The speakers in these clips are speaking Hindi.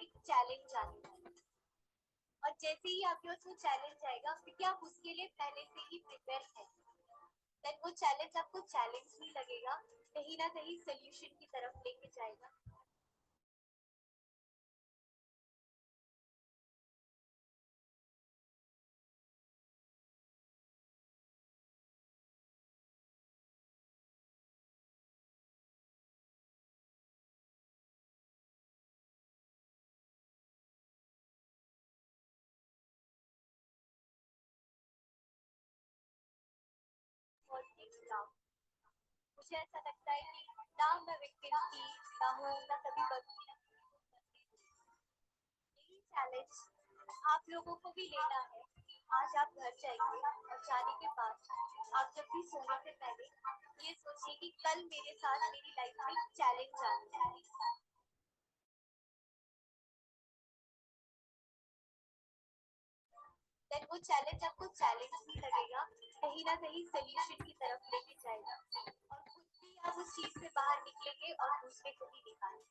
में चैलेंज आने वाला है। और जैसे ही आपके पास वो चैलेंज आएगा, क्योंकि आप उसके लिए पहले से ही प्रिपेयर हैं, देन वो चैलेंज आपको चैलेंज नहीं लगेगा, कहीं ना कहीं सोल्यूशन की तरफ लेके जाएगा। और मुझे ऐसा लगता है कि ना मैं विक्टिम थी, ना हूँ, ना कभी बनूंगी, ना किसी को बनने दूंगी। यही चैलेंज आप लोगों को भी लेना है। आज आप घर जाएंगे और जाने के बाद आप जब भी सोने से पहले ये सोचिए कि कल मेरे साथ मेरी लाइफ में चैलेंज आने वाला है। देन वो चैलेंज आपको चैलेंज नहीं लगेगा, कहीं ना कहीं सोल्यूशन की तरफ लेके जाएगा, और खुद भी आप उस चीज से बाहर निकलेंगे और दूसरे को भी दिखाएंगे।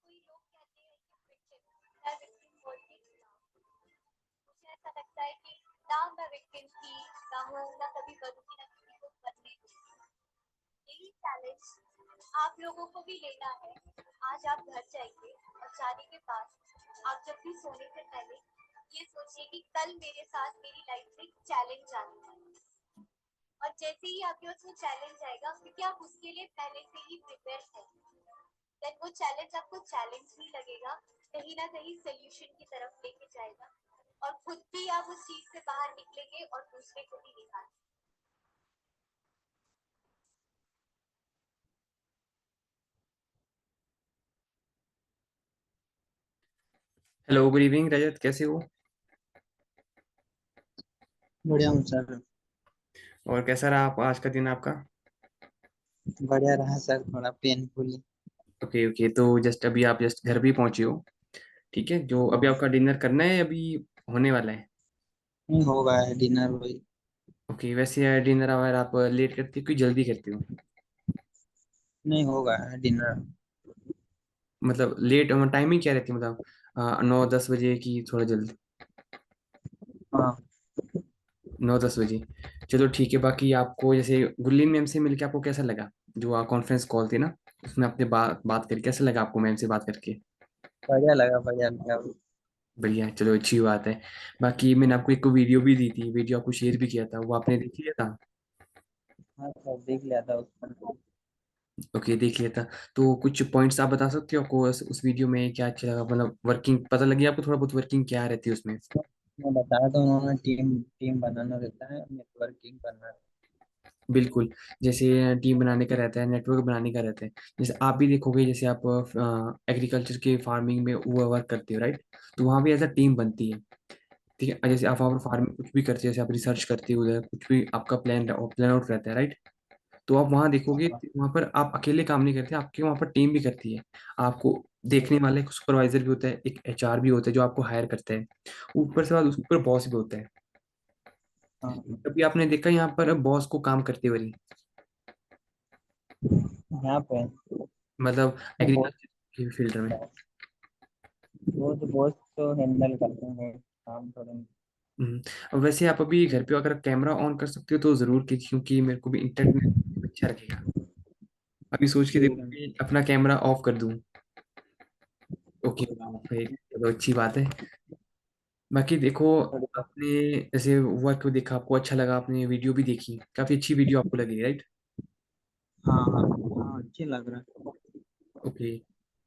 कोई लोग कहते हैं कि मैं विक्टिम बोल के मुझे ऐसा लगता है कि ना मैं विक्टिम थी, ना हूँ, ना कभी बनूंगी, ना किसी को बनने दूंगी। यही चैलेंज आप लोगों को भी लेना है। आज आप घर जाएंगे और जाने के बाद आप जब भी सोने से पहले ये सोचिए कि कल मेरे साथ मेरी लाइफ में चैलेंज आने वाला है। और जैसे ही आपके पास वो चैलेंज आएगा, क्योंकि आप उसके लिए पहले से ही प्रिपेयर हैं, देन वो चैलेंज आपको चैलेंज नहीं लगेगा, कहीं ना कहीं सोल्यूशन की तरफ लेके जाएगा, और खुद भी आप उस चीज से बाहर निकलेंगे और दूसरे को भी दिखाएंगे। हेलो, गुड इवनिंग रजत, कैसे हो? बढ़िया हूँ सर। और कैसा रहा आप आज का दिन आपका? बढ़िया रहा सर, थोड़ा पेनफुल। ओके ओके, तो जस्ट अभी आप जस्ट घर भी पहुंचे हो? ठीक है, जो अभी हाँ, आपका डिनर करना है अभी होने वाला है? नहीं होगा है डिनर वही। ओके, वैसे डिनर अगर आप लेट करते हो कि जल्दी करते हो? नहीं होगा है डिनर। मतलब लेट टाइमिंग क्या रहती है, मतलब 9-10 बजे की थोड़ा जल्दी? हाँ। 9-10 बजे। चलो ठीक है। बाकी आपको जैसे गुरलीन मैम से मिलके आपको कैसा लगा? जो कॉन्फ्रेंस कॉल थी ना, उसमें आपने बात बात करके कैसा लगा आपको मैम से बात करके? बढ़िया लगा, बढ़िया लगा। बढ़िया, चलो अच्छी बात है। बाकी मैंने आपको एक वीडियो भी दी थी, वीडियो आपको शेयर भी किया था, वो आपने देख लिया था? हाँ सर, देख लिया था उसको। ओके, देख लिया था। तो कुछ पॉइंट्स आप बता सकते हो आपको उस वीडियो में क्या अच्छा लगा, मतलब वर्किंग पता लगी आपको थोड़ा बहुत, वर्किंग क्या रहती है उसमें? मैं बताया था, उन्होंने टीम टीम बनाना रहता है, नेटवर्किंग करना रहता बिल्कुल। जैसे टीम बनाने का रहता है, नेटवर्क बनाने का रहता है। जैसे आप भी देखोगे, जैसे आप एग्रीकल्चर के फार्मिंग में वो वर्क करते हो, राइट? तो वहाँ भी ऐसा टीम बनती है। ठीक है, जैसे आप वहाँ पर फार्मिंग कुछ भी करते हो, जैसे आप रिसर्च करते हो उधर, कुछ भी आपका प्लान आउट रहता है, राइट? तो आप वहाँ देखोगे, है। वहाँ पर आप अकेले काम नहीं करते, आपके वहाँ पर टीम भी करती है। आपको देखने वाला एक सुपरवाइजर भी होता है, एक एचआर भी होता है जो आपको हायर करता है। ऊपर से बाद उसके ऊपर बॉस भी होता है। हाँ, अभी आपने देखा यहाँ पर बॉस को काम करते हुए नहीं, यहाँ पे मतलब वो बहुत एग्रीकल्चर के फील्ड में। वो तो बहुत तो हैंडल करते हैं काम थोड़े। अब वैसे आप अभी घर पे अगर कैमरा ऑन कर सकते हो तो जरूर कीजिए, क्योंकि मेरे को भी इंटरनेट अच्छा रखेगा। अभी सोच के ठीक देखो है। कि अपना कैमरा ऑफ कर दूं। ओके, फिर चलो अच्छी बात है। बाकी देखो, बढ़िया। आपने जैसे वर्क देखा, आपको अच्छा लगा, आपने वीडियो भी देखी, काफी अच्छी वीडियो आपको लगी, राइट? हाँ हाँ हाँ, अच्छी लग रहा है। ओके।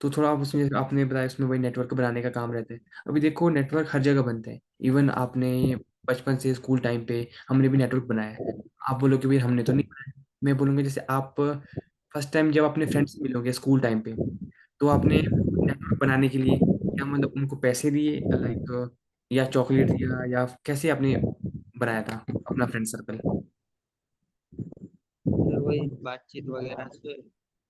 तो थोड़ा आप उसमें, आपने बताया उसमें वही नेटवर्क बनाने का काम रहता है। अभी देखो, नेटवर्क हर जगह बनता है। इवन आपने बचपन से स्कूल टाइम पे हमने भी नेटवर्क बनाया है। आप बोलोगे भाई हमने तो नहीं बनाया। मैं बोलूंगा जैसे आप फर्स्ट टाइम जब अपने फ्रेंड्स से मिलोगे स्कूल टाइम पे, तो आपने नेटवर्क बनाने के लिए क्या, मतलब उनको पैसे दिए, लाइक या चॉकलेट दिया, या कैसे आपने बनाया था अपना फ्रेंड सर्कल? फिर वही बातचीत वगैरह से।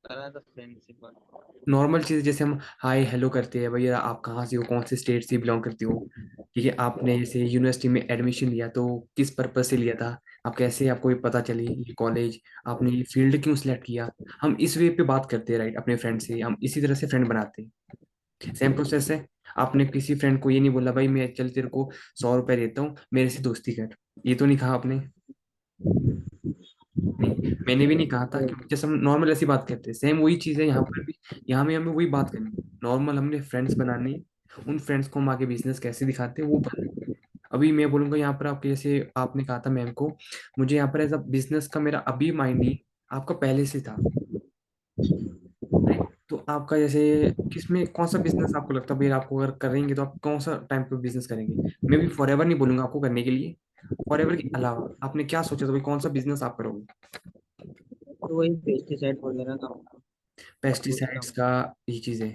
करा था फ्रेंडशिप। नॉर्मल चीज जैसे हम हाय हेलो करते हैं, भैया आप कहाँ से हो, कौन से स्टेट से बिलोंग करते हो, ठीक है, आपने जैसे यूनिवर्सिटी में एडमिशन लिया तो किस पर्पज से लिया था, आप कैसे, आपको ये पता चली ये कॉलेज, आपने ये फील्ड क्यों सिलेक्ट किया, हम इस वे पे बात करते हैं, राइट, अपने फ्रेंड से हम इसी तरह से फ्रेंड बनाते हैं। सेम प्रोसेस है। आपने किसी फ्रेंड को ये नहीं बोला भाई मैं चल तेरे को 100 रुपए देता हूँ मेरे से दोस्ती कर, ये तो नहीं कहा आपने। नहीं, मैंने भी नहीं कहा था, तो क्योंकि जैसे हम नॉर्मल ऐसी बात करते हैं, सेम वही चीज है यहाँ पर भी। यहाँ में हमें वही बात करनी, नॉर्मल हमने फ्रेंड्स बनाने हैं, उन फ्रेंड्स को हम आगे बिजनेस कैसे दिखाते हैं वो बनाए। अभी मैं बोलूंगा यहाँ पर आपके जैसे आपने कहा था मैम को, मुझे यहाँ पर एज अ बिजनेस का मेरा अभी माइंड नहीं, आपका पहले से था, राइट। तो आपका जैसे किसमें कौन सा बिजनेस आपको लगता है भैया, आपको अगर करेंगे तो आप कौन सा टाइम पे बिजनेस करेंगे। मैं भी फॉर एवर नहीं बोलूंगा आपको करने के लिए, फॉर एवर के अलावा आपने क्या सोचा था भाई कौन सा बिजनेस आप करोगे। वही पेस्टिसाइड वगैरह का फूड का। पेस्टिसाइड्स का, ये चीजें,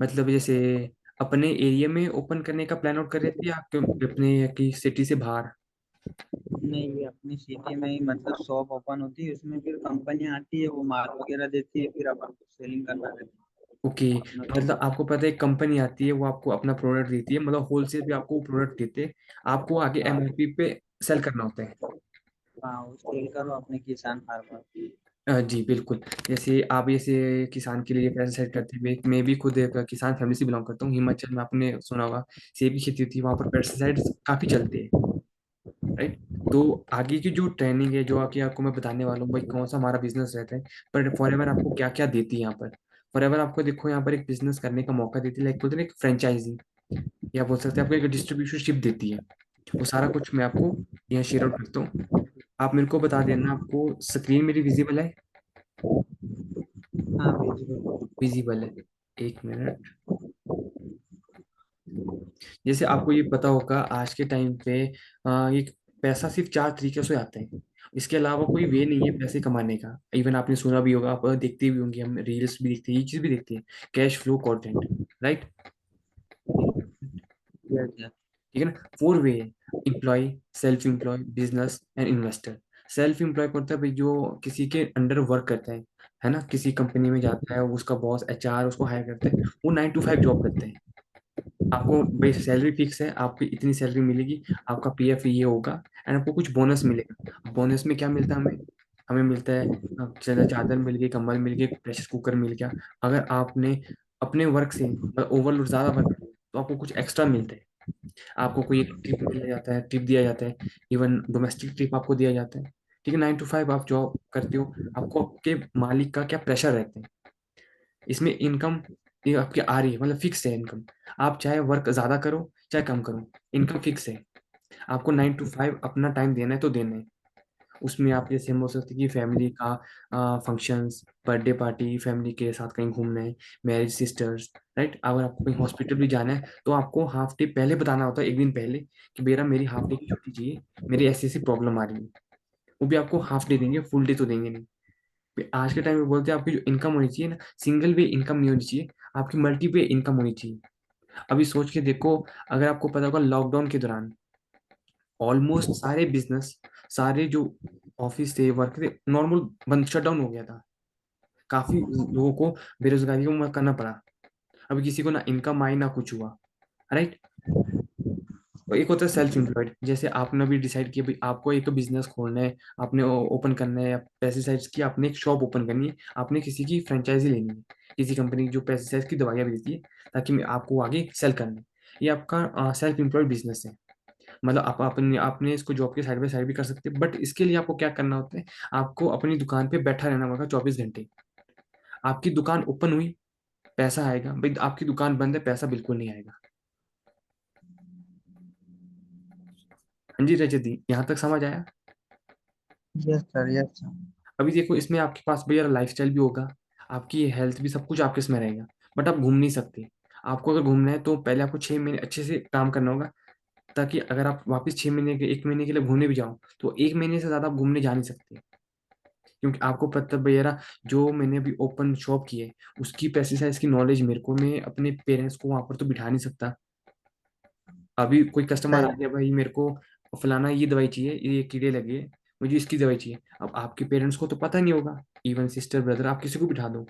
मतलब जैसे अपने एरिया में ओपन करने का प्लान आउट कर रहे थे या अपने की सिटी से बाहर। नहीं, ये अपनी सिटी में ही मतलब शॉप ओपन होती है, उसमें फिर कंपनियां आती है, वो माल वगैरह देती है, फिर अपन को सेलिंग करना रहता ओके, है अपना तो तो। मतलब आपको पता है एक कंपनी आती है वो आपको अपना प्रोडक्ट देती है, मतलब होलसेल पे आपको प्रोडक्ट देते हैं, आपको आगे हाँ एमआरपी पे सेल करना होता है। हाँ, वो सेल करो अपने किसान फार्मर। जी बिल्कुल। जैसे आप जैसे किसान के लिए पैसे सेट करते हुए, मैं भी खुद एक किसान फैमिली से बिलोंग करता हूँ, हिमाचल में आपने सुना होगा सेब की खेती होती है, वहाँ पर पेस्टिसाइड्स काफी चलते हैं, राइट। तो आगे की जो ट्रेनिंग है जो आके आपको मैं बताने वाला हूँ भाई कौन सा हमारा बिजनेस रहता है, पर फॉर एवर आपको क्या क्या देती है यहाँ पर। फॉर एवर आपको देखो यहाँ पर एक बिजनेस करने का मौका देती है, लाइक बोलते हैं ना एक फ्रेंचाइजी, या बोल सकते हैं आपको एक डिस्ट्रीब्यूटरशिप देती है। वो सारा कुछ मैं आपको यहाँ शेयर आउट करता हूँ, आप मेरे को बता देना, आपको स्क्रीन मेरी विजिबल है। हाँ भेजिए। विजिबल है, एक मिनट। जैसे आपको ये पता होगा आज के टाइम पे ये पैसा सिर्फ 4 तरीके से आता है, इसके अलावा कोई वे नहीं है पैसे कमाने का। इवन आपने सुना भी होगा, आप देखते भी होंगे, हम रील्स भी देखते हैं, ये चीज भी देखते हैं, cash flow content, right. Yes. ठीक है ना, 4 वे है, employ, self employ, business and investor. Self employ होता है भाई जो किसी के अंडर वर्क करता है ना, किसी कंपनी में जाता है, उसका बॉस एचआर उसको हायर करता है, वो 9 to 5 जॉब करते हैं। आपको भाई सैलरी फिक्स है, आपकी इतनी सैलरी मिलेगी, आपका पीएफ ये होगा, एंड आपको कुछ बोनस मिलेगा। बोनस में क्या मिलता है हमें, हमें मिलता है चलो चादर मिल गई, कंबल मिल गई, प्रेशर कुकर मिल गया। अगर आपने अपने वर्क से ओवरलोड ज्यादा वर्क किया, तो आपको कुछ एक्स्ट्रा मिलता है, आपको कोई एक ट्रिप दिया जाता है, ट्रिप दिया जाता है, इवन डोमेस्टिक ट्रिप आपको दिया जाता है। ठीक है, 9 to 5 आप जॉब करते हो, आपको आपके मालिक का क्या प्रेशर रहता है, इसमें इनकम ये आपकी आ रही है, मतलब फिक्स है इनकम, आप चाहे वर्क ज्यादा करो चाहे कम करो, इनकम फिक्स है। आपको 9 to 5 अपना टाइम देना है तो देना है। उसमें आप जैसे हम बोल सकते हैं कि फैमिली का फंक्शंस, बर्थडे पार्टी, फैमिली के साथ कहीं घूमना है, मैरिज सिस्टर्स, राइट, अगर आपको कहीं हॉस्पिटल भी जाना है तो आपको हाफ डे पहले बताना होता है, एक दिन पहले, कि मेरा मेरी हाफ डे की छुट्टी चाहिए, मेरी ऐसी ऐसी प्रॉब्लम आ रही है। वो भी आपको हाफ डे देंगे, फुल डे तो देंगे नहीं। आज के टाइम में बोलते हैं आपकी जो इनकम होनी चाहिए ना, सिंगल वे इनकम नहीं होनी चाहिए, आपकी मल्टी पे इनकम होनी चाहिए। अभी सोच के देखो, अगर आपको पता होगा लॉकडाउन के दौरान ऑलमोस्ट सारे बिजनेस, सारे जो ऑफिस थे, वर्क थे, नॉर्मल बंद, शट डाउन हो गया था, काफी लोगों को बेरोजगारी का मुंह करना पड़ा। अभी किसी को ना इनकम आई ना कुछ हुआ, राइट। तो एक होता है सेल्फ एम्प्लॉयड, जैसे आपने भी डिसाइड किया भाई आपको एक बिजनेस खोलना है, आपने ओपन करना है, या पेस्टिसाइड्स की आपने एक शॉप ओपन करनी है, आपने किसी की फ्रेंचाइजी लेनी है, किसी कंपनी जो पेस्टिसाइड्स की दवाइयाँ भी देती है, ताकि आपको आगे सेल करना है। ये आपका सेल्फ एम्प्लॉयड बिजनेस है। मतलब आप अपने आपने इसको जॉब के साइड बाय साइड भी कर सकते हैं, बट इसके लिए आपको क्या करना होता है, आपको अपनी दुकान पे बैठा रहना होगा 24 घंटे। आपकी दुकान ओपन हुई, पैसा आएगा, भाई आपकी दुकान बंद है, पैसा बिल्कुल नहीं आएगा। हाँ जी रजत दी, यहाँ तक समझ आया। Yes sir, yes sir. अभी देखो इसमें आपके पास भैया लाइफस्टाइल भी होगा, आपकी हेल्थ भी, सब कुछ आपके इसमें रहेगा, बट आप घूम नहीं सकते। आपको अगर घूमना है तो पहले आपको 6 महीने अच्छे से काम करना होगा, ताकि अगर आप वापस 6 महीने के 1 महीने के लिए घूमने भी जाओ तो 1 महीने से ज्यादा आप घूमने जा नहीं सकते, क्योंकि आपको पता भैया जो मैंने अभी ओपन शॉप की है उसकी पेस्टिसाइड्स की नॉलेज मेरे को, मैं अपने पेरेंट्स को वहां पर तो बिठा नहीं सकता। अभी कोई कस्टमर आ सही। गया भाई मेरे को फलाना ये दवाई चाहिए, ये कीड़े लगे, मुझे इसकी दवाई चाहिए, अब आपके पेरेंट्स को तो पता नहीं होगा, इवन सिस्टर ब्रदर, आप किसी को बिठा दो,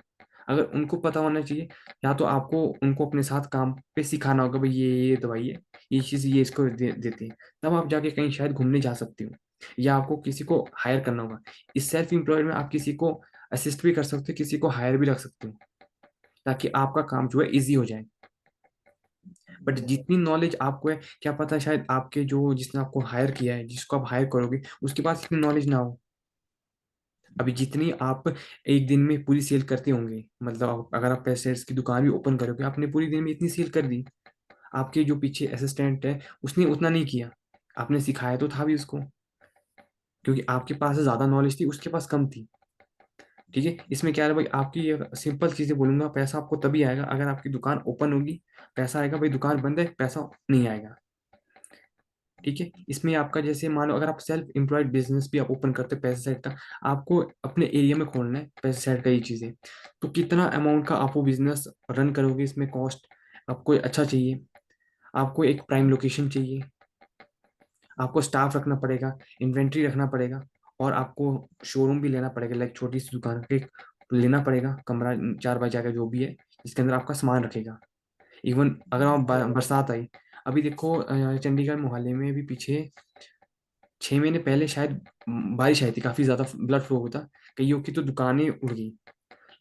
अगर उनको पता होना चाहिए, या तो आपको उनको अपने साथ काम पे सिखाना होगा, भाई ये दवाई है, ये चीज़ ये इसको देते हैं, तब आप जाके कहीं शायद घूमने जा सकते हो, या आपको किसी को हायर करना होगा। इस सेल्फ एम्प्लॉयड में आप किसी को असिस्ट भी कर सकते हो, किसी को हायर भी रख सकते हो, ताकि आपका काम जो है इजी हो जाए। बट जितनी नॉलेज आपको है, क्या पता शायद आपके जो जिसने आपको हायर किया है, जिसको आप हायर करोगे, उसके पास इतनी नॉलेज ना हो। अभी जितनी आप एक दिन में पूरी सेल करते होंगे, मतलब अगर आप पेस्ट्स की दुकान भी ओपन करोगे, आपने पूरी दिन में इतनी सेल कर दी, आपके जो पीछे असिस्टेंट है उसने उतना नहीं किया, आपने सिखाया तो था भी उसको, क्योंकि आपके पास ज्यादा नॉलेज थी, उसके पास कम थी। ठीक है, इसमें क्या है भाई, आपकी ये सिंपल चीजें बोलूंगा, पैसा आपको तभी आएगा अगर आपकी दुकान ओपन होगी, पैसा आएगा। भाई दुकान बंद है, पैसा नहीं आएगा। ठीक है, इसमें आपका जैसे मान लो, अगर आप सेल्फ एम्प्लॉयड बिजनेस भी आप ओपन करते हैं पैसे साइड का, आपको अपने एरिया में खोलना है पैसे साइड का ये चीजें, तो कितना अमाउंट का आप वो बिजनेस रन करोगे, इसमें कॉस्ट आपको अच्छा चाहिए, आपको एक प्राइम लोकेशन चाहिए, आपको स्टाफ रखना पड़ेगा, इन्वेंट्री रखना पड़ेगा, और आपको शोरूम भी लेना पड़ेगा, लाइक छोटी सी दुकान के लेना पड़ेगा, कमरा 4 बाई 4 का जो भी है, जिसके अंदर आपका सामान रखेगा। इवन अगर आप बरसात आई, अभी देखो चंडीगढ़ मोहाली में भी पीछे 6 महीने पहले शायद बारिश आई थी, काफी ज्यादा ब्लड फ्लो होता, कईयों की तो दुकानें उड़ गई,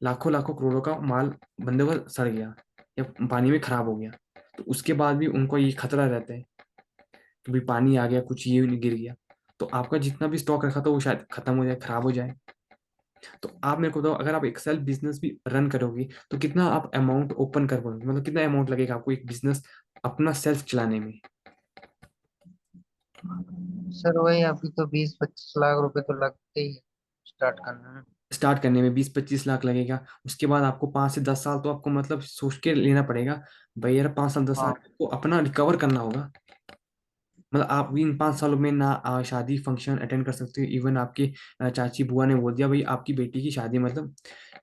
लाखों लाखों करोड़ों का माल बंदे का सड़ गया या पानी में खराब हो गया। तो उसके बाद भी उनको ये खतरा रहता है कि भाई पानी आ गया, कुछ ये नहीं गिर गया, तो आपका जितना भी स्टॉक रखा था वो शायद खत्म हो जाए, खराब हो जाए। तो आप मेरे को बताओ, अगर आप एक सेल्फ बिजनेस भी रन करोगे, तो कितना आप अमाउंट ओपन कर पाओगे, मतलब कितना अमाउंट लगेगा आपको एक बिजनेस अपना सेल्फ चलाने में? सर वही अभी तो 20-25 लाख रुपए तो लगते ही स्टार्ट करने में। स्टार्ट करने में 20-25 लाख लगेगा, उसके बाद आपको 5 से 10 साल तो आपको मतलब सोच के लेना पड़ेगा, भाई यार 5 साल 10 साल हाँ। को अपना रिकवर करना होगा। मतलब आप इन 5 सालों में ना शादी फंक्शन अटेंड कर सकते हो, इवन आपकी चाची बुआ ने बोल दिया भाई आपकी बेटी की शादी, मतलब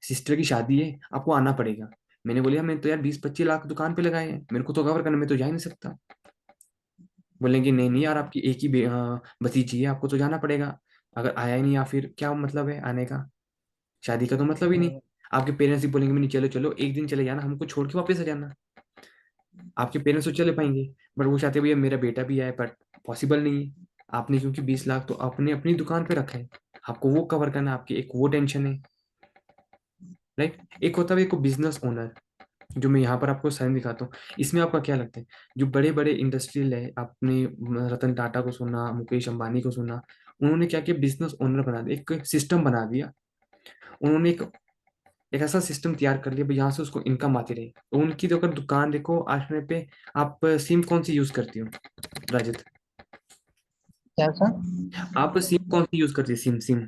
सिस्टर की शादी है, आपको आना पड़ेगा। मैंने बोलिए मैंने तो यार 20-25 लाख दुकान पे लगाए हैं, मेरे को तो कवर करने में तो जा ही नहीं सकता। बोलेंगे नहीं नहीं यार, आपकी एक ही भतीजी है, आपको तो जाना पड़ेगा, अगर आया ही नहीं या फिर क्या मतलब है आने का, शादी का तो मतलब ही नहीं। नहीं, आपके पेरेंट्स ही बोलेंगे नहीं चलो चलो एक दिन चले जाना, हमको छोड़ के वापस आ जाना। आपके पेरेंट्स तो चले पाएंगे, बट वो चाहते भैया मेरा बेटा भी आए, बट पॉसिबल नहीं है। आपने क्योंकि 20 लाख तो आपने अपनी दुकान पे रखा है, आपको वो कवर करना है, आपकी एक वो टेंशन है। राइट, एक होता है एक बिजनेस ओनर, जो मैं यहाँ पर आपको साइन दिखाता हूँ। इसमें आपका क्या लगता है, जो बड़े बड़े इंडस्ट्रियल है, आपने रतन टाटा को सुना, मुकेश अंबानी को सुना, उन्होंने क्या किया, बिजनेस ओनर बना दिया, एक सिस्टम बना दिया। उन्होंने एक ऐसा सिस्टम तैयार कर लिया भाई, यहाँ से उसको इनकम आती रही। तो उनकी तो अगर दुकान देखो आज के पे, आप सिम कौन सी यूज करती हो राजित? क्या सर? आप सिम कौन सी यूज करती है, सिम सिम?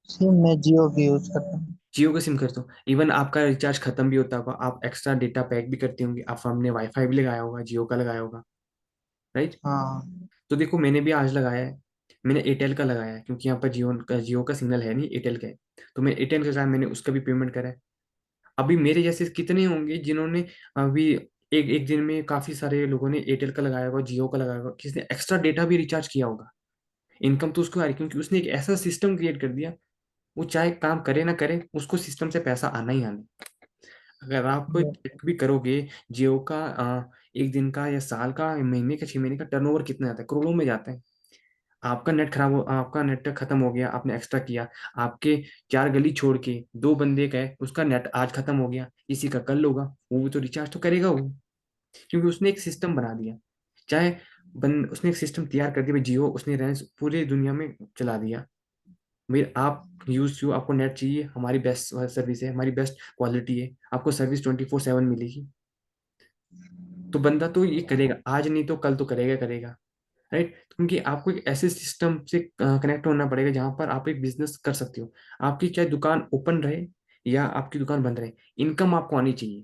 सिम मैं जियो की यूज करता हूँ। जियो का सिम करते हो, इवन आपका रिचार्ज खत्म भी होता होगा, आप एक्स्ट्रा डेटा पैक भी करती होंगी, आप हमने वाईफाई भी लगाया होगा, जियो का लगाया होगा, राइट? हाँ। तो देखो मैंने भी आज लगाया है, मैंने एयरटेल का लगाया है, क्योंकि यहाँ पर जियो का सिग्नल है नहीं, एयरटेल का है। तो मैं एयरटेल का लगाया, मैंने उसका भी पेमेंट करा है। अभी मेरे जैसे कितने होंगे जिन्होंने अभी एक एक दिन में, काफी सारे लोगों ने एयरटेल का लगाया होगा, जियो का लगाया होगा, किसी ने एक्स्ट्रा डेटा भी रिचार्ज किया होगा। इनकम तो उसको आ रही, क्योंकि उसने एक ऐसा सिस्टम क्रिएट कर दिया, वो चाहे काम करे ना करे, उसको सिस्टम से पैसा आना ही आना है। अगर आप चेक भी करोगे जियो का एक दिन का या साल का या महीने का 6 महीने का टर्नओवर कितना आता है, करोड़ों में जाता है। आपका नेट खत्म हो गया, आपने एक्स्ट्रा किया, आपके 4 गली छोड़ के 2 बंदे गए, उसका नेट आज खत्म हो गया, इसी का कल होगा, वो भी तो रिचार्ज तो करेगा वो, क्योंकि उसने एक सिस्टम बना दिया। चाहे उसने एक सिस्टम तैयार कर दिया भाई, जियो उसने रेंज पूरी दुनिया में चला दिया। भाई आप यूज टू, आपको नेट चाहिए, हमारी बेस्ट सर्विस है, हमारी बेस्ट क्वालिटी है, आपको सर्विस 24/7 मिलेगी। तो बंदा तो ये करेगा, आज नहीं तो कल तो करेगा करेगा, राइट? क्योंकि आपको एक ऐसे सिस्टम से कनेक्ट होना पड़ेगा जहां पर आप एक बिजनेस कर सकते हो, आपकी चाहे दुकान ओपन रहे या आपकी दुकान बंद रहे, इनकम आपको आनी चाहिए,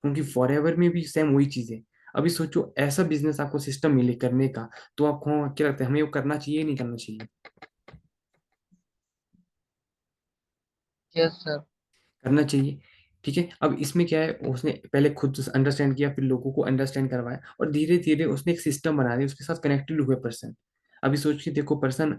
क्योंकि फॉर एवर में भी सेम वही चीज है। अभी सोचो ऐसा बिजनेस आपको सिस्टम मिले करने का, तो आपको क्या लगता है, हमें वो करना चाहिए नहीं करना चाहिए? Yes sir. करना चाहिए। ठीक है, अब इसमें क्या है, उसने पहले खुद अंडरस्टैंड किया, फिर लोगों को अंडरस्टैंड करवाया, और धीरे धीरे उसने एक सिस्टम बना दिया, उसके साथ कनेक्टेड हुए पर्सन। अभी सोच के देखो, पर्सन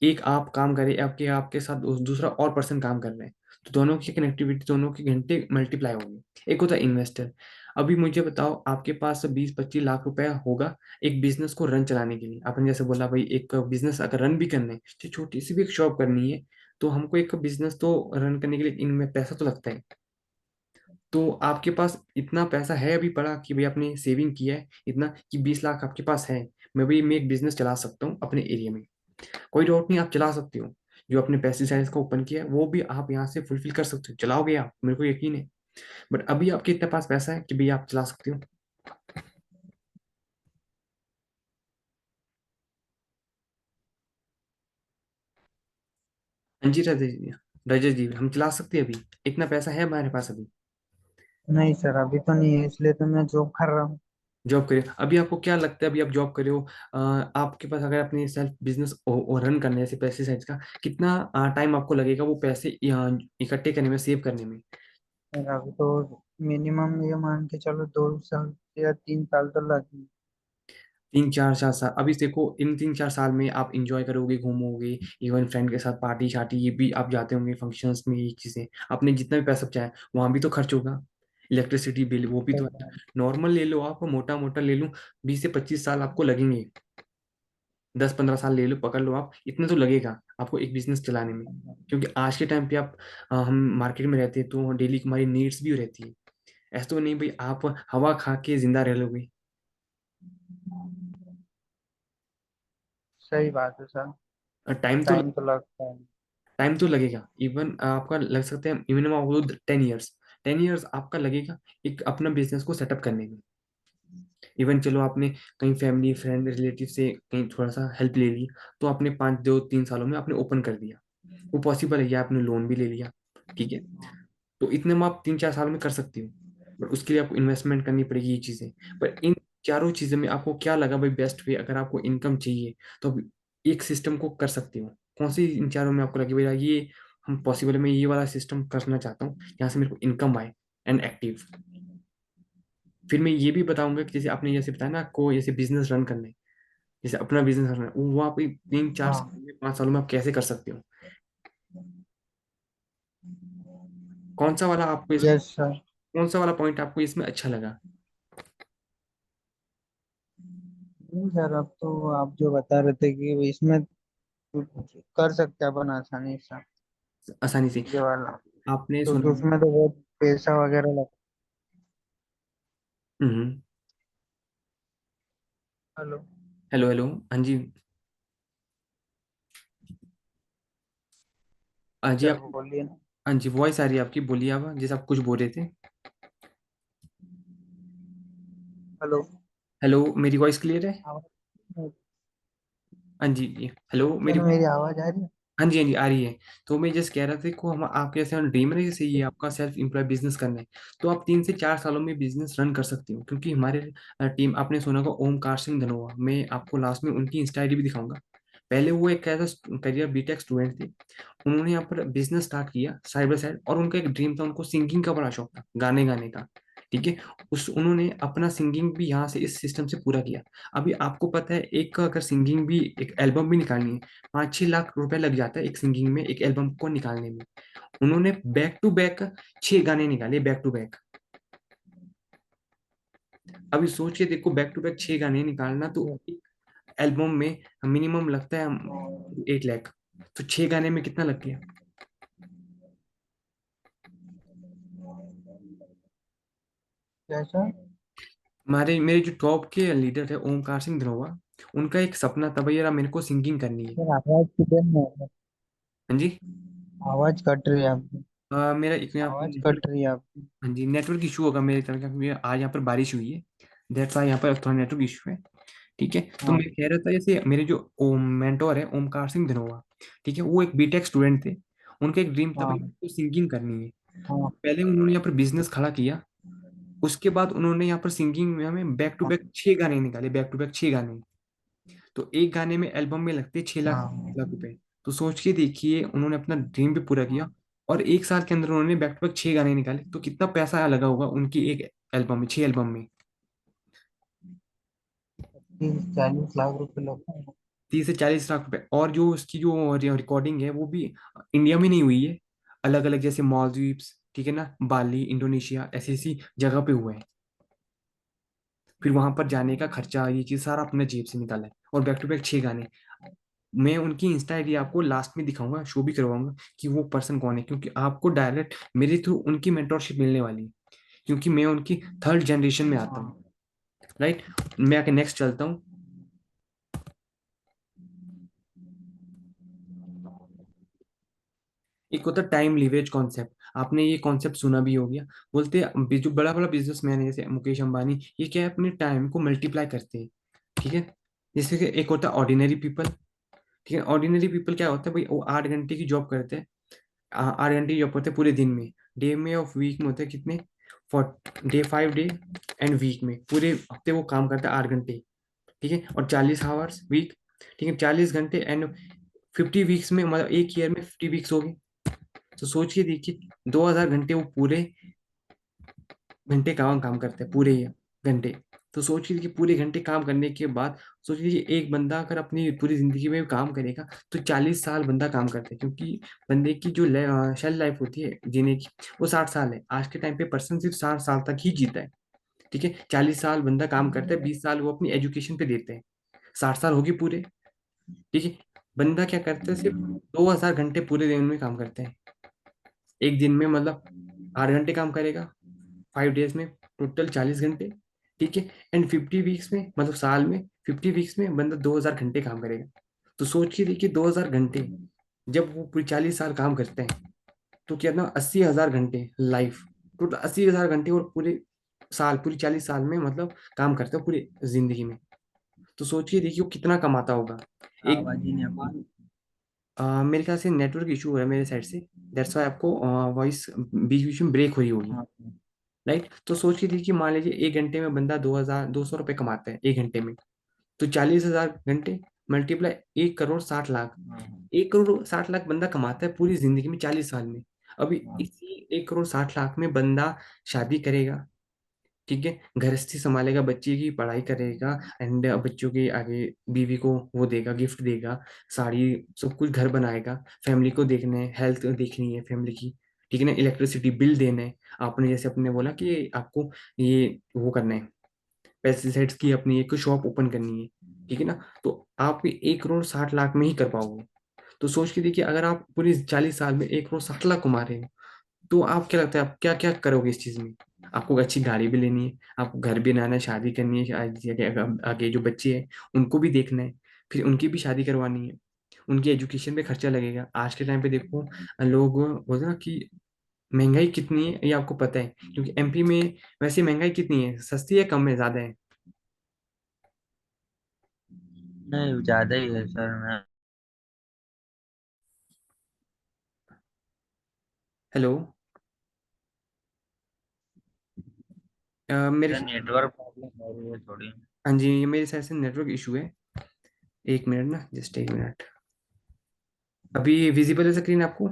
एक आप काम करें, आपके आपके साथ दूसरा और पर्सन काम कर रहे हैं, तो दोनों की कनेक्टिविटी, दोनों के घंटे मल्टीप्लाई होंगे। एक होता है इन्वेस्टर। अभी मुझे बताओ, आपके पास 20-25 लाख रुपया होगा एक बिजनेस को रन चलाने के लिए। आपने जैसे बोला भाई, एक बिजनेस अगर रन भी करना है, चाहे छोटी सी भी एक शॉप करनी है, तो हमको एक बिजनेस तो रन करने के लिए इनमें पैसा तो लगता है। तो आपके पास इतना पैसा है अभी पड़ा कि भाई आपने सेविंग किया है इतना कि 20 लाख आपके पास है, मैं एक बिजनेस चला सकता हूँ अपने एरिया में। कोई डाउट नहीं, आप चला सकते हो। जो आपने पेस्टिसाइड्स का ओपन किया है वो भी आप यहाँ से फुलफिल कर सकते हो, चलाओगे आप, मेरे को यकीन है। बट अभी आपके इतने पास पैसा है कि भैया आप चला सकते हो। हाँ जी राजेश जी, राजेश जी हम चला सकते हैं अभी, इतना पैसा है हमारे पास अभी। नहीं सर, अभी तो नहीं है, इसलिए तो मैं जॉब कर रहा हूँ। जॉब करिए अभी, आपको क्या लगता है अभी आप जॉब करे हो, आपके पास अगर अपने सेल्फ बिजनेस रन करने जैसे पेस्टिसाइड्स का, कितना टाइम आपको लगेगा वो पैसे इकट्ठे करने में, सेव करने में? सर अभी तो मिनिमम ये मान के चलो 2 साल या 3 साल तो लगे। 3-4 साल, अभी देखो इन 3-4 साल में आप इंजॉय करोगे, घूमोगे, इवन फ्रेंड के साथ पार्टी शार्टी ये भी आप जाते होंगे फंक्शंस में, ये चीजें आपने जितना भी पैसा बचाया वहां भी तो खर्च होगा। इलेक्ट्रिसिटी बिल वो भी तो है। नॉर्मल ले लो आप, मोटा मोटा ले लो, 20 से 25 साल आपको लगेंगे। 10-15 साल ले लो, पकड़ लो आप, इतना तो लगेगा आपको एक बिजनेस चलाने में। क्योंकि आज के टाइम पे आप हम मार्केट में रहते हैं तो डेली हमारी नीड्स भी रहती है। ऐसा तो नहीं भाई आप हवा खा के जिंदा रह लोगे। सही बात है सर। टाइम तो टाइम तो लगता है। टाइम तो लगेगा, इवन आपका लग सकता है मिनिमम ऑफ 10 ईयर्स। 10 ईयर्स आपका लगेगा एक अपना बिजनेस को सेटअप करने में। इवन चलो आपने कहीं फैमिली फ्रेंड रिलेटिव से कहीं थोड़ा सा हेल्प ले ली, तो आपने 5-2-3 सालों में आपने ओपन कर दिया, वो पॉसिबल है, या आपने लोन भी ले लिया, ठीक है। तो इतने में आप 3-4 साल में कर सकती हो। बट उसके लिए आपको इन्वेस्टमेंट करनी पड़ेगी ये चीजें। पर इन चारों चीजों में आपको क्या लगा भाई बेस्ट वे, अगर आपको इनकम चाहिए तो आप एक सिस्टम को कर सकती हो? कौन सी इन चारों में आपको लगे भैया ये हम पॉसिबल है, मैं ये वाला सिस्टम करना चाहता हूँ यहाँ से मेरे को इनकम आए एंड एक्टिव। फिर मैं ये भी बताऊंगा कि जैसे आपने जैसे बताया ना आपको जैसे बिजनेस रन करना है, जैसे अपना बिजनेस रन है, वो आप 3-4 साल हाँ। में 5 सालों में आप कैसे कर सकते हो। कौन सा वाला आपको इसमें, यस सर। कौन सा वाला पॉइंट आपको इसमें अच्छा लगा? नहीं सर, अब तो आप जो बता रहे थे कि इसमें कर सकते हैं अपन आसानी से आसानी से। ये वाला, आपने क्योंकि सुना? उसमें तो बहुत पैसा वगैरह लगता। हम्म। हेलो। हेलो हेलो, हाँ जी। हाँ जी सर आप, बोलिए ना। हाँ जी वॉइस आ रही है आपकी, बोलिए आप जैसे आप कुछ बोल रहे थे। हेलो। हेलो, मेरी वॉइस क्लियर है? आवाज हाँ जी जी, हेलो मेरी। सर, मेरी आवाज आ रही है? हाँ जी हाँ जी आ रही है। तो मैं जस्ट कह रहा था को हम आपके जैसे ड्रीम है ना, जैसे ये आपका सेल्फ एम्प्लॉय बिजनेस करना है, तो आप 3 से 4 सालों में बिजनेस रन कर सकती हो। क्योंकि हमारे टीम, आपने सुना होगा ओमकार सिंह धनोआ, मैं आपको लास्ट में उनकी इंस्टा आईडी भी दिखाऊंगा। पहले वो एक ऐसा करियर बीटेक स्टूडेंट थे, उन्होंने यहाँ पर बिजनेस स्टार्ट किया साइड बाय साइड, और उनका एक ड्रीम था, उनको सिंगिंग का बड़ा शौक था, गाने गाने का, ठीक है। उस उन्होंने अपना सिंगिंग भी यहाँ से इस सिस्टम से पूरा किया। अभी आपको पता है एक अगर सिंगिंग भी, एक एल्बम भी निकालनी है, 5-6 लाख रुपए लग जाता है एक सिंगिंग में, एक एल्बम को निकालने में। उन्होंने बैक टू बैक 6 गाने निकाले, बैक टू बैक। अभी सोचिए देखो, बैक टू बैक 6 गाने निकालना, तो एल्बम में मिनिमम लगता है 8 लाख। तो 6 गाने में कितना लग गया? कैसा? हमारे मेरे जो टॉप के लीडर है ओमकार सिंह धनोआ, उनका एक सपना था भैया मेरे को सिंगिंग करनी है। सर आवाज किधर में है? हाँ जी। आवाज कट रही है आपकी। मेरा एक यहाँ पर आवाज नेटवर्क, कट रही है आपकी। हाँ जी नेटवर्क इशू होगा मेरी तरफ का, क्योंकि आज यहाँ पर बारिश हुई है, दैट्स वाई यहाँ पर थोड़ा नेटवर्क इशू है, ठीक है। तो हाँ। मैं कह रहा था जैसे मेरे जो ओम मेंटोर है ओमकार सिंह धनोआ, ठीक है, वो एक बीटेक स्टूडेंट थे। उनका एक ड्रीम था भाई हाँ। उनको सिंगिंग करनी है। हाँ। पहले उन्होंने यहाँ पर बिजनेस खड़ा किया, उसके बाद उन्होंने यहाँ पर सिंगिंग में हमें बैक टू हाँ। बैक 6 गाने निकाले, बैक टू बैक 6 गाने। तो एक गाने में एल्बम में लगते 6 लाख रुपए। तो सोच के देखिए उन्होंने अपना ड्रीम भी पूरा किया, और एक साल के अंदर उन्होंने बैक टू बैक 6 गाने निकाले, तो कितना पैसा लगा होगा उनकी एक एल्बम में, 6 एल्बम में। 30-40 लाख रुपए लगते हैं। 30 से 40 लाख रुपए। और जो उसकी जो रिकॉर्डिंग है वो भी इंडिया में नहीं हुई है, अलग अलग जैसे मालदीव्स, ठीक है ना, बाली, इंडोनेशिया, ऐसी ऐसी जगह पे हुए हैं। फिर वहां पर जाने का खर्चा, ये चीज सारा अपने जेब से निकाला है। और बैक टू बैक 6 गाने। मैं उनकी इंस्टा आईडी आपको लास्ट में दिखाऊंगा, शो भी करवाऊंगा कि वो पर्सन कौन है, क्योंकि आपको डायरेक्ट मेरे थ्रू उनकी मेंटोरशिप मिलने वाली है, क्योंकि मैं उनकी थर्ड जनरेशन में आता हूँ। राइट। मैं आगे नेक्स्ट चलता हूँ। एक होता है टाइम लीवरेज कॉन्सेप्ट। आपने ये कॉन्सेप्ट सुना भी हो गया। बोलते हैं जो बड़ा बड़ा बिजनेसमैन है जैसे मुकेश अंबानी, ये क्या है, अपने टाइम को मल्टीप्लाई करते हैं। ठीक है। जैसे कि एक होता है ऑर्डिनरी पीपल। ठीक है। ऑर्डिनरी पीपल क्या होता है भाई, वो 8 घंटे की जॉब करते हैं। 8 घंटे की जॉब करते हैं पूरे दिन में। डे में और वीक में होते हैं कितने, 5 डे एंड वीक में पूरे हफ्ते वो काम करता है 8 घंटे। ठीक है। और 40 आवर्स वीक। ठीक है। 40 घंटे एंड 50 वीक्स में, मतलब एक ईयर में 50 वीक्स हो गए। तो सोच के देखिए, 2,000 घंटे वो पूरे घंटे काम काम करते हैं, पूरे ये घंटे। तो सोच लीजिए कि पूरे घंटे काम करने के बाद, सोच लीजिए एक बंदा अगर अपनी पूरी जिंदगी में काम करेगा तो 40 साल बंदा काम करता है, क्योंकि बंदे की जो शेल लाइफ होती है जीने की, वो 60 साल है। आज के टाइम पे पर्सन सिर्फ 60 साल तक ही जीता है। ठीक है। 40 साल बंदा काम करता है, 20 साल वो अपनी एजुकेशन पे देते हैं, 60 साल होगी पूरे। ठीक है। बंदा क्या करता है, सिर्फ 2,000 घंटे पूरे दिन में काम करते हैं। एक दिन में मतलब 8 घंटे काम करेगा, 5 डेज में टोटल 40 घंटे। ठीक है। एंड 50 वीक्स में, मतलब साल में 50 वीक्स में बंदा 2,000 घंटे काम करेगा। तो सोच के देखिए, 2,000 घंटे जब वो पूरे 40 साल काम करते हैं, तो क्या ना 80,000 घंटे लाइफ, टोटल 80,000 घंटे। और पूरे साल, पूरी 40 साल में मतलब काम करते हैं पूरी जिंदगी में। तो सोचिए देखिए वो कितना कमाता होगा। एक आवाज ही नहीं आ रही। मेरे ख्याल से नेटवर्क इशू हो रहा है मेरे साइड से, दैट्स वाई आपको वॉइस बीच बीच में ब्रेक हो रही होगी। हाँ राइट। तो सोच के देखिए, मान लीजिए एक घंटे में बंदा 2,200 रुपये कमाता है एक घंटे में। तो 40,000 घंटे मल्टीप्लाई 1,60,00,000। हाँ 1,60,00,000 बंदा कमाता है पूरी जिंदगी में 40 साल में। अभी हाँ। इसी 1,60,00,000 में बंदा शादी करेगा। ठीक है। गृहस्थी संभालेगा, बच्चे की पढ़ाई करेगा, एंड बच्चों के आगे बीवी को वो देगा, गिफ्ट देगा, साड़ी, सब कुछ, घर बनाएगा, फैमिली को देखना है, हेल्थ देखनी है फैमिली की। ठीक है ना, इलेक्ट्रिसिटी बिल देना है। आपने जैसे अपने बोला कि आपको ये वो करना है, पेस्टिसाइड्स की अपनी एक शॉप ओपन करनी है। ठीक है ना। तो आप 1,60,00,000 में ही कर पाओगे। तो सोच के देखिए, अगर आप पूरी 40 साल में 1,60,00,000 कमा रहे हैं, तो आप क्या लगता है आप क्या क्या करोगे इस चीज में। आपको अच्छी गाड़ी भी लेनी है, आपको घर भी बनाना है, शादी करनी है, आगे जो बच्चे हैं उनको भी देखना है, फिर उनकी भी शादी करवानी है, उनकी एजुकेशन पे खर्चा लगेगा। आज के टाइम पे देखो, लोग बोलते हैं ना कि महंगाई कितनी है, ये आपको पता है, क्योंकि एमपी में वैसे महंगाई कितनी है, सस्ती है, कम है, ज्यादा है। नहीं, ज्यादा ही है सर। मैं हेलो। मेरे, सर नेटवर्क प्रॉब्लम हो रही है थोड़ी। हाँ जी, ये मेरे साइड से नेटवर्क इशू है। एक मिनट ना, जस्ट एक मिनट। अभी विजिबल है स्क्रीन आपको।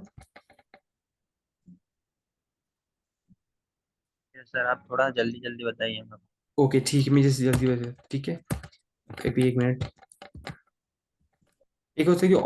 सर आप थोड़ा जल्दी जल्दी बताइए मेरे ओके ठीक है, मैं जैसे जल्दी बता, ठीक है। अभी एक मिनट। एक होता है जो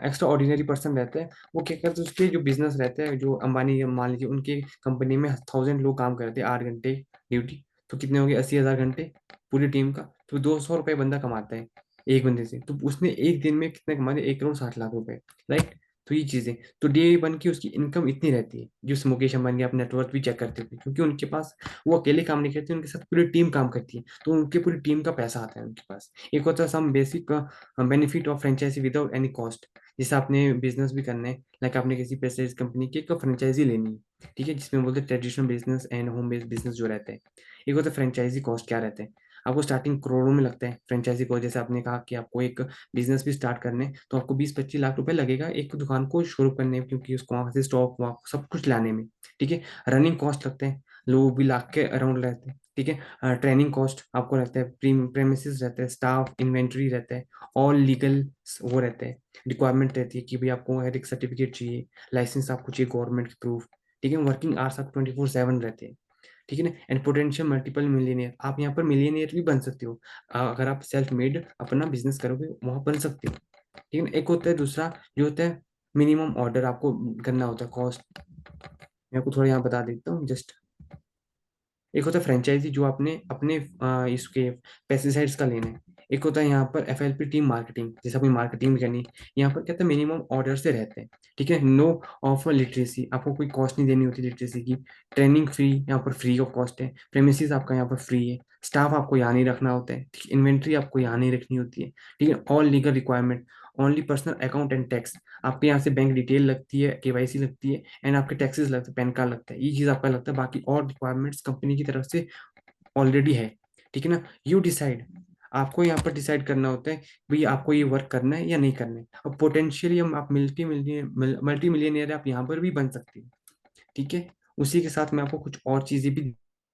एक्स्ट्रा ऑर्डिनरी पर्सन रहते हैं, वो क्या करते हैं, उसके जो बिजनेस रहते हैं, जो अंबानी मान लीजिए उनके कंपनी में 1,000 लोग काम करते हैं, 8 घंटे ड्यूटी। तो कितने हो गए, 80,000 घंटे पूरी टीम का। तो 200 रुपये बंदा कमाता है एक बंदे से। तो उसने एक दिन में कितने कमा दिए, 1,60,00,000 रुपए। राइट। तो ये चीजें, तो डे वन की उसकी इनकम इतनी रहती है। जो मुकेश अंबानी, आप नेटवर्क भी चेक करते थे, क्योंकि उनके पास, वो अकेले काम नहीं करते, उनके साथ पूरी टीम काम करती है, तो उनके पूरी टीम का पैसा आता है उनके पास। एक होता है some basic benefit of franchisee without any cost. जैसे आपने बिजनेस भी करना है, लाइक आपने किसी पेस्टिसाइड कंपनी की एक फ्रेंचाइजी लेनी है, ठीक है, जिसमें बोलते हैं traditional business and home based business जो रहते हैं। एक होता है फ्रेंचाइजी कॉस्ट, क्या रहते हैं, आपको स्टार्टिंग करोड़ों में लगता है फ्रेंचाइजी को। जैसे आपने कहा कि आपको एक बिजनेस भी स्टार्ट करने हैं, तो आपको 20-25 लाख रुपए लगेगा एक दुकान को शुरू करने में, क्योंकि उसको वहां से स्टॉक वहाँ सब कुछ लाने में। ठीक है। रनिंग कॉस्ट लगते हैं, लोग भी लाख के अराउंड रहते हैं। ठीक है। ट्रेनिंग कॉस्ट आपको रहता है, प्रेमिसेस रहते हैं, स्टाफ, इन्वेंट्री रहता है, ऑल लीगल वो रहते हैं, रिक्वायरमेंट रहती है कि भाई आपको हर एक सर्टिफिकेट चाहिए, लाइसेंस आपको चाहिए, गवर्नमेंट की प्रूफ। ठीक है। वर्किंग आवर्स आप 24/7 रहते हैं। ठीक है ना। एंड पोटेंशियल मल्टीपल मिलियनियर, आप यहाँ पर मिलियनियर भी बन सकते हो अगर आप सेल्फ मेड अपना बिजनेस करोगे, वहां बन सकते हो। ठीक है ना। एक होता है दूसरा जो होता है मिनिमम ऑर्डर आपको करना होता है, कॉस्ट मैं आपको थोड़ा यहाँ बता देता हूँ जस्ट। एक होता है फ्रेंचाइजी जो आपने अपने इसके पेस्टिसाइड्स का लेना है। एक होता है यहाँ पर FLP टीम मार्केटिंग, जैसे अपनी मार्केटिंग करनी है। यहाँ पर कहते हैं मिनिमम ऑर्डर से रहते हैं। ठीक है। नो ऑफ लिटरेसी, आपको कोई कॉस्ट नहीं देनी होती लिटरेसी की। ट्रेनिंग फ्री, यहाँ पर फ्री ऑफ कॉस्ट है। प्रेमिसेस आपका यहाँ पर फ्री है। स्टाफ आपको यहाँ नहीं रखना होता है। ठीक, इन्वेंट्री आपको यहाँ नहीं रखनी होती है। ठीक है। All legal requirement, only personal account and tax, आपके यहाँ से बैंक डिटेल लगती है, KYC लगती है, एंड आपके टैक्सेस लगते हैं, पैन कार्ड लगता है, ये चीज आपका लगता है। बाकी और रिक्वायरमेंट्स कंपनी की तरफ से ऑलरेडी है। ठीक है ना। यू डिसाइड, आपको यहाँ पर डिसाइड करना होता है भाई आपको ये वर्क करना है या नहीं करना है। और पोटेंशियली हम आप मल्टी मिलियनियर आप यहाँ पर भी बन सकते हैं। ठीक है। उसी के साथ मैं आपको कुछ और चीजें भी